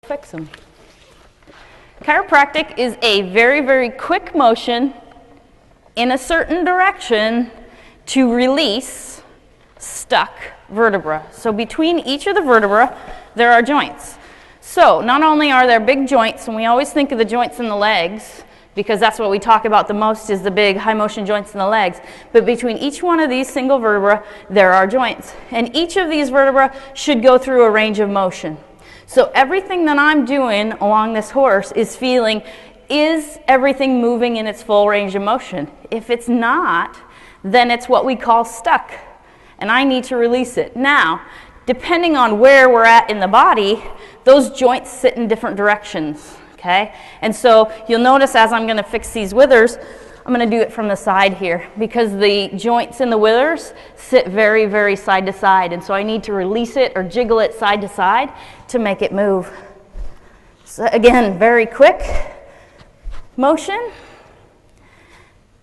fix them. Chiropractic is a very, very quick motion in a certain direction to release stuck vertebra. So between each of the vertebra, there are joints. So not only are there big joints, and we always think of the joints in the legs, because that's what we talk about the most is the big high motion joints in the legs, but between each one of these single vertebra, there are joints. And each of these vertebra should go through a range of motion. So everything that I'm doing along this horse is feeling, is everything moving in its full range of motion? If it's not, then it's what we call stuck, and I need to release it. Now, depending on where we're at in the body, those joints sit in different directions, okay? And so you'll notice as I'm going to fix these withers, I'm going to do it from the side here because the joints in the withers sit very, very side to side, and so I need to release it or jiggle it side to side to make it move. So again, very quick motion,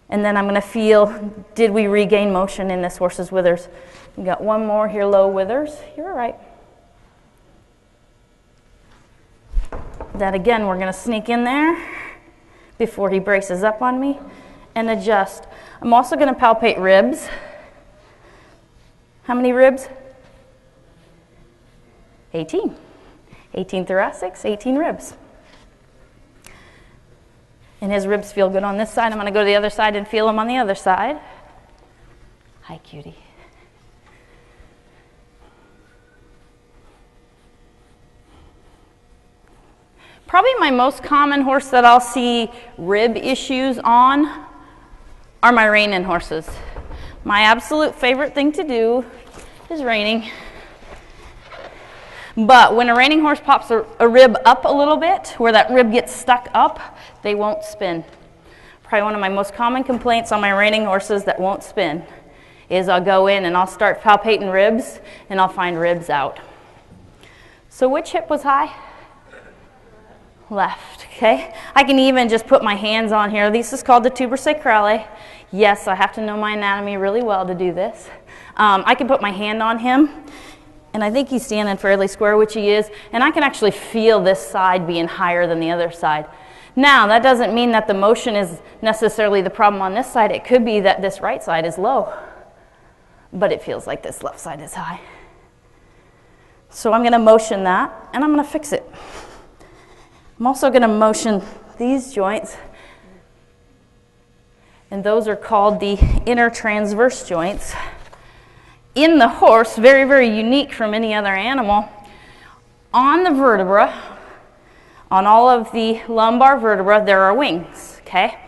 and then I'm going to feel, did we regain motion in this horse's withers? We got one more here, low withers. You're all right. That again, we're going to sneak in there before he braces up on me and adjust. I'm also going to palpate ribs. How many ribs? 18. 18 thoracics, 18 ribs. And his ribs feel good on this side. I'm going to go to the other side and feel them on the other side. Hi, cutie. Probably my most common horse that I'll see rib issues on are my rein-in horses. My absolute favorite thing to do is reining. But when a reining horse pops a rib up a little bit, where that rib gets stuck up, they won't spin. Probably one of my most common complaints on my reining horses that won't spin is I'll go in and I'll start palpating ribs and I'll find ribs out. So which hip was high? Left, okay? I can even just put my hands on here. This is called the tuber sacrale. Yes, I have to know my anatomy really well to do this. I can put my hand on him, and I think he's standing fairly square, which he is, and I can actually feel this side being higher than the other side. Now, that doesn't mean that the motion is necessarily the problem on this side. It could be that this right side is low, but it feels like this left side is high. So I'm going to motion that, and I'm going to fix it. I'm also going to motion these joints, and those are called the inner transverse joints. In the horse, very, very unique from any other animal, on the vertebra, on all of the lumbar vertebra, there are wings, okay?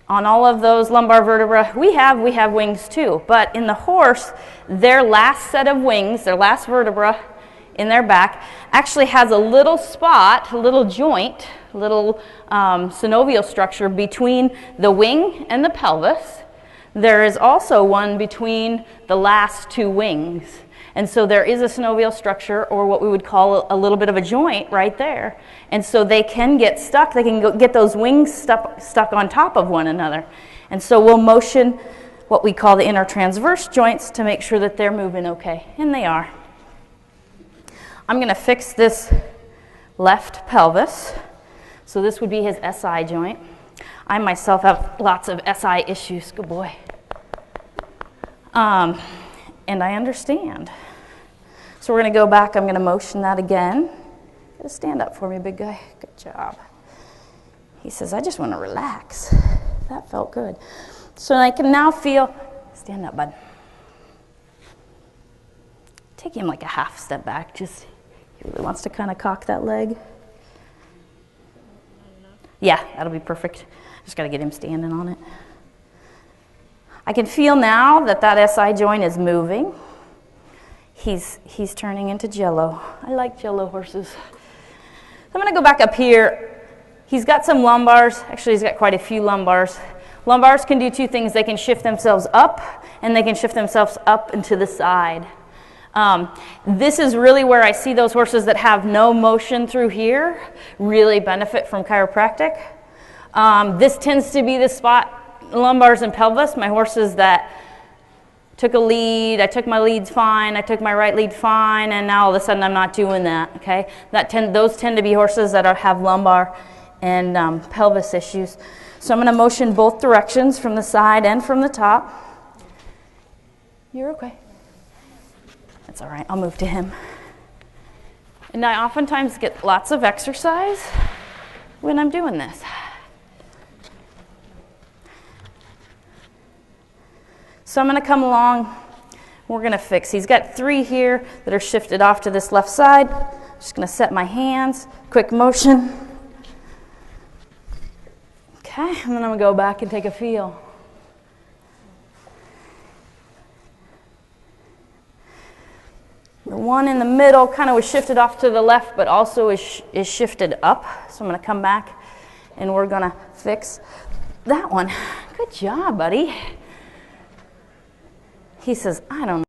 On all of those lumbar vertebra we have wings too, but in the horse, their last set of wings, their last vertebra, in their back actually has a little spot, a little joint, a little synovial structure between the wing and the pelvis. There is also one between the last two wings. And so there is a synovial structure, or what we would call a little bit of a joint right there. And so they can get stuck. They can get those wings stuck on top of one another. And so we'll motion what we call the inner transverse joints to make sure that they're moving okay. And they are. I'm going to fix this left pelvis. So this would be his SI joint. I myself have lots of SI issues. Good boy. And I understand. So we're going to go back. I'm going to motion that again. Just stand up for me, big guy. Good job. He says, I just want to relax. That felt good. So I can now feel, stand up, bud. Take him like a half step back. Just, he really wants to kind of cock that leg. Yeah, that'll be perfect. Just got to get him standing on it. I can feel now that that SI joint is moving. He's turning into jello. I like jello horses. So I'm going to go back up here. He's got some lumbars. Actually, he's got quite a few lumbars. Lumbars can do two things. They can shift themselves up, and they can shift themselves up and to the side. This is really where I see those horses that have no motion through here really benefit from chiropractic. This tends to be the spot, lumbars and pelvis. My horses that took a lead, I took my leads fine, I took my right lead fine, and now all of a sudden I'm not doing that, okay? Those tend to be horses that have lumbar and pelvis issues. So I'm going to motion both directions from the side and from the top. You're okay. That's all right, I'll move to him. And I oftentimes get lots of exercise when I'm doing this. So I'm going to come along, we're going to fix. He's got 3 here that are shifted off to this left side. Just going to set my hands, quick motion. Okay, and then I'm going to go back and take a feel. The one in the middle kind of was shifted off to the left, but also is shifted up. So I'm going to come back and we're going to fix that one. Good job, buddy. He says, I don't know.